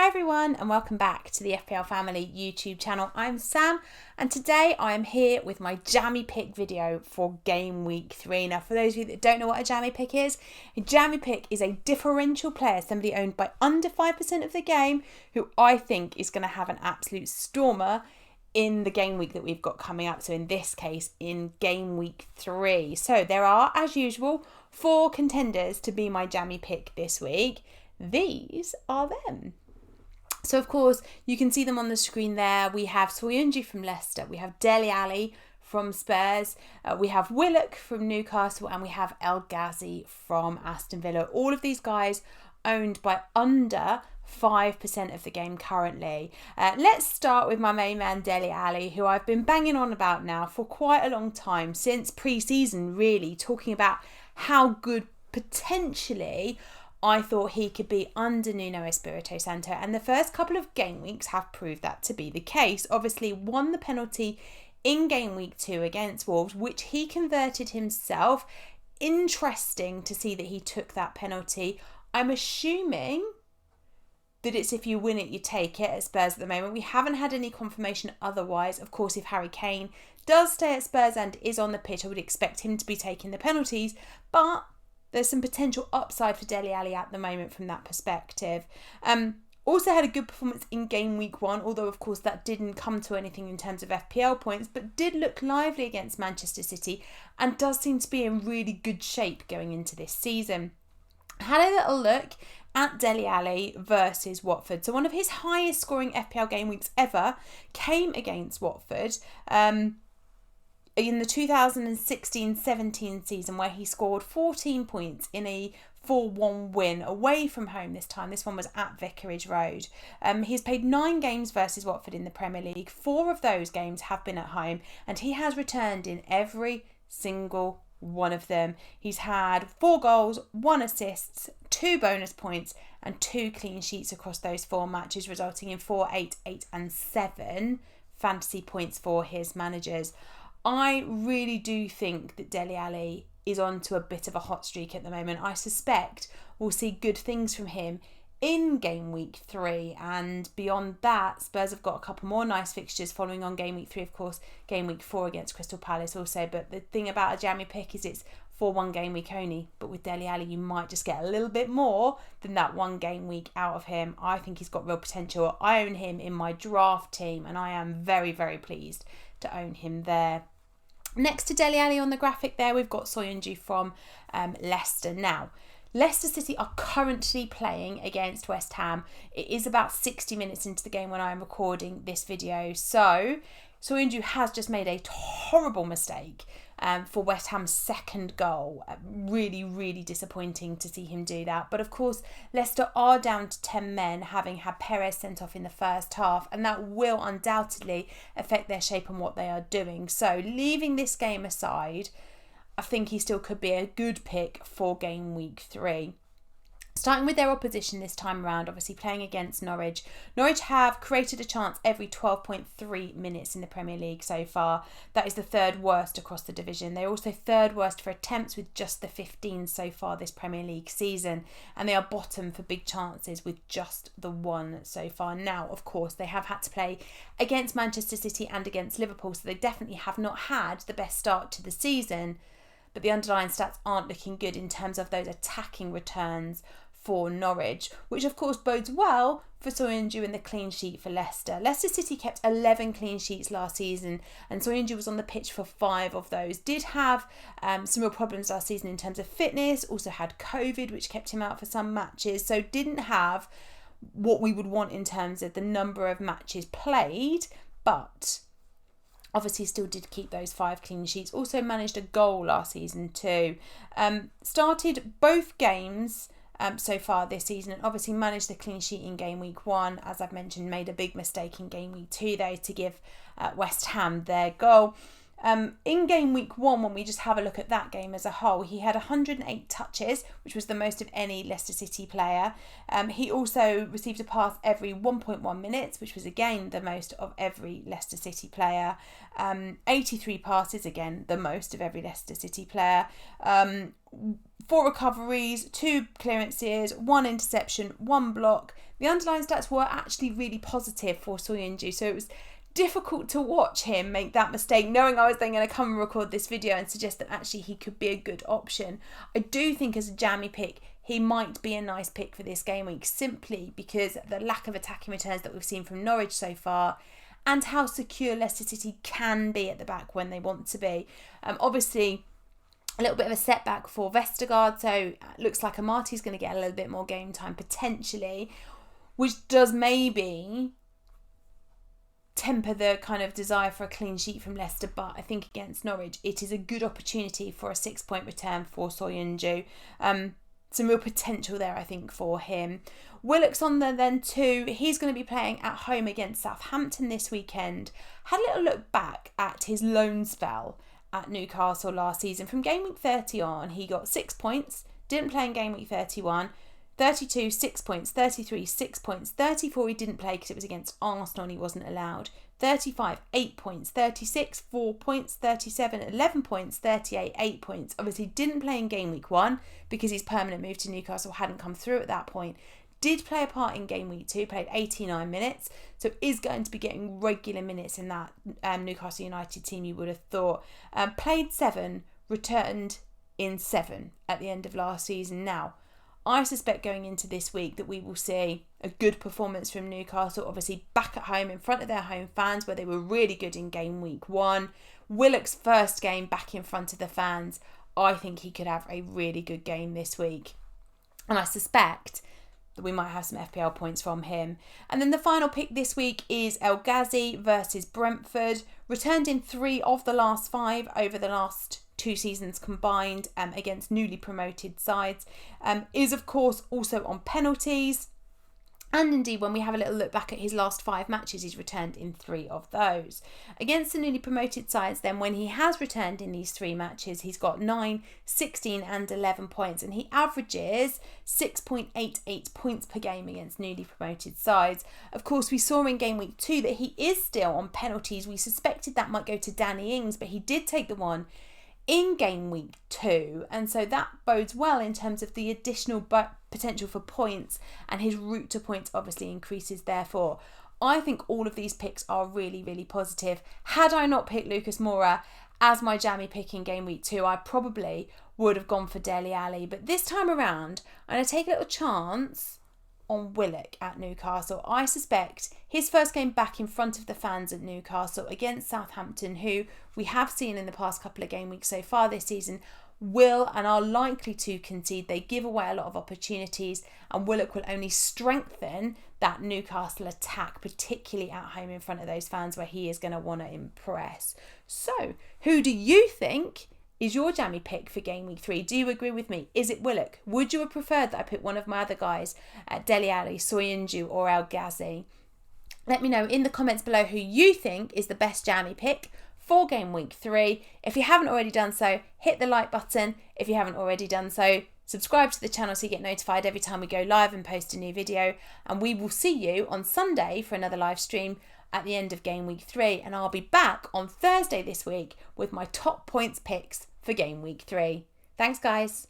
Hi everyone and welcome back to the FPL Family YouTube channel. I'm Sam and today I am here with my Jammy Pick video for Game Week 3. Now for those of you that don't know what a Jammy Pick is, a Jammy Pick is a differential player, somebody owned by under 5% of the game who I think is going to have an absolute stormer in the game week that we've got coming up. So in this case, in Game Week 3. So there are, as usual, 4 contenders to be my Jammy Pick this week. These are them. So of course, you can see them on the screen there. We have Soyuncu from Leicester, we have Dele Alli from Spurs, we have Willock from Newcastle, and we have Elgazi from Aston Villa. All of these guys owned by under 5% of the game currently. Let's start with my main man Dele Alli, who I've been banging on about now for quite a long time, since pre-season really, talking about how good potentially I thought he could be under Nuno Espirito Santo, and the first couple of game weeks have proved that to be the case. Obviously won the penalty in Game Week 2 against Wolves, which he converted himself. Interesting to see that he took that penalty. I'm assuming that it's if you win it, you take it at Spurs at the moment. We haven't had any confirmation otherwise. Of course, if Harry Kane does stay at Spurs and is on the pitch, I would expect him to be taking the penalties, but there's some potential upside for Dele Alli at the moment from that perspective. Also had a good performance in Game Week 1, although of course that didn't come to anything in terms of FPL points, but did look lively against Manchester City and does seem to be in really good shape going into this season. Had a little look at Dele Alli versus Watford. So one of his highest scoring FPL game weeks ever came against Watford. In the 2016-17 season, where he scored 14 points in a 4-1 win away from home this time. This one was at Vicarage Road. He's played 9 games versus Watford in the Premier League. 4 of those games have been at home, and he has returned in every single one of them. He's had 4 goals, 1 assist, 2 bonus points, and 2 clean sheets across those 4 matches, resulting in 4, 8, 8, and 7 fantasy points for his managers. I really do think that Dele Alli is onto a bit of a hot streak at the moment. I suspect we'll see good things from him in Game Week 3, and beyond that, Spurs have got a couple more nice fixtures following on Game Week 3, of course, Game Week 4 against Crystal Palace also. But the thing about a Jammy Pick is it's for 1 game week only, but with Dele Alli you might just get a little bit more than that 1 game week out of him. I think he's got real potential. I own him in my draft team, and I am very, very pleased to own him there. Next to Dele Alli on the graphic there, we've got Soyuncu from Leicester. Now, Leicester City are currently playing against West Ham. It is about 60 minutes into the game when I am recording this video. So, Soyuncu has just made a horrible mistake for West Ham's second goal. Really, really disappointing to see him do that. But of course, Leicester are down to 10 men, having had Perez sent off in the first half, and that will undoubtedly affect their shape and what they are doing. So leaving this game aside, I think he still could be a good pick for Game Week 3. Starting with their opposition this time around, obviously playing against Norwich. Norwich have created a chance every 12.3 minutes in the Premier League so far. That is the 3rd worst across the division. They're also 3rd worst for attempts with just the 15 so far this Premier League season. And they are bottom for big chances with just the 1 so far. Now, of course, they have had to play against Manchester City and against Liverpool, so they definitely have not had the best start to the season. But the underlying stats aren't looking good in terms of those attacking returns for Norwich, which of course bodes well for Soyuncu and the clean sheet for Leicester. Leicester City kept 11 clean sheets last season, and Soyuncu was on the pitch for 5 of those. Did have some real problems last season in terms of fitness, also had COVID, which kept him out for some matches, so didn't have what we would want in terms of the number of matches played, but obviously still did keep those 5 clean sheets. Also managed a goal last season too. Started both games so far this season, and obviously managed the clean sheet in Game Week 1. As I've mentioned, made a big mistake in Game Week 2 though to give West Ham their goal. In game week 1, when we just have a look at that game as a whole, he had 108 touches, which was the most of any Leicester City player. He also received a pass every 1.1 minutes, which was again the most of every Leicester City player. 83 passes, again the most of every Leicester City player. 4 recoveries, 2 clearances, 1 interception, 1 block. The underlying stats were actually really positive for Soyuncu, so it was difficult to watch him make that mistake, knowing I was then going to come and record this video and suggest that actually he could be a good option. I do think as a jammy pick, he might be a nice pick for this game week, simply because of the lack of attacking returns that we've seen from Norwich so far, and how secure Leicester City can be at the back when they want to be. Obviously, a little bit of a setback for Vestergaard, so it looks like Amati's going to get a little bit more game time potentially, which does maybe temper the kind of desire for a clean sheet from Leicester, but I think against Norwich it is a good opportunity for a 6-point return for Soyuncu. Some real potential there, I think, for him. Willock's on there then too. He's going to be playing at home against Southampton this weekend. Had a little look back at his loan spell at Newcastle last season. From game week 30 on, he got 6 points, didn't play in game week 31, 32, 6 points, 33, 6 points, 34 he didn't play because it was against Arsenal and he wasn't allowed, 35, 8 points, 36, 4 points, 37, 11 points, 38, 8 points. Obviously didn't play in game week 1 because his permanent move to Newcastle hadn't come through at that point. Did play a part in game week 2, played 89 minutes, so is going to be getting regular minutes in that Newcastle United team, you would have thought. Played 7, returned in 7 at the end of last season. Now, I suspect going into this week that we will see a good performance from Newcastle, obviously back at home in front of their home fans where they were really good in game week 1. Willock's first game back in front of the fans, I think he could have a really good game this week. And I suspect that we might have some FPL points from him. And then the final pick this week is Elgazi versus Brentford. Returned in 3 of the last 5 over the last 2 seasons combined against newly promoted sides. Is of course also on penalties. And indeed, when we have a little look back at his last 5 matches, he's returned in 3 of those. Against the newly promoted sides, then, when he has returned in these 3 matches, he's got 9, 16 and 11 points. And he averages 6.88 points per game against newly promoted sides. Of course, we saw in game week 2 that he is still on penalties. We suspected that might go to Danny Ings, but he did take the one in game week 2, and so that bodes well in terms of the additional potential for points, and his route to points obviously increases therefore. I think all of these picks are really, really positive. Had I not picked Lucas Moura as my jammy pick in game week 2, I probably would have gone for Dele Alli, but this time around I'm going to take a little chance on Willock at Newcastle. I suspect his first game back in front of the fans at Newcastle against Southampton, who we have seen in the past couple of game weeks so far this season, will and are likely to concede. They give away a lot of opportunities, and Willock will only strengthen that Newcastle attack, particularly at home in front of those fans where he is going to want to impress. So, who do you think is your jammy pick for game week 3? Do you agree with me? Is it Willock? Would you have preferred that I pick one of my other guys, Dele Alli, Soyuncu or Elgazi? Let me know in the comments below who you think is the best jammy pick for game week 3. If you haven't already done so, hit the like button. If you haven't already done so, subscribe to the channel so you get notified every time we go live and post a new video. And we will see you on Sunday for another live stream at the end of game week 3, and I'll be back on Thursday this week with my top points picks for game week 3. Thanks guys.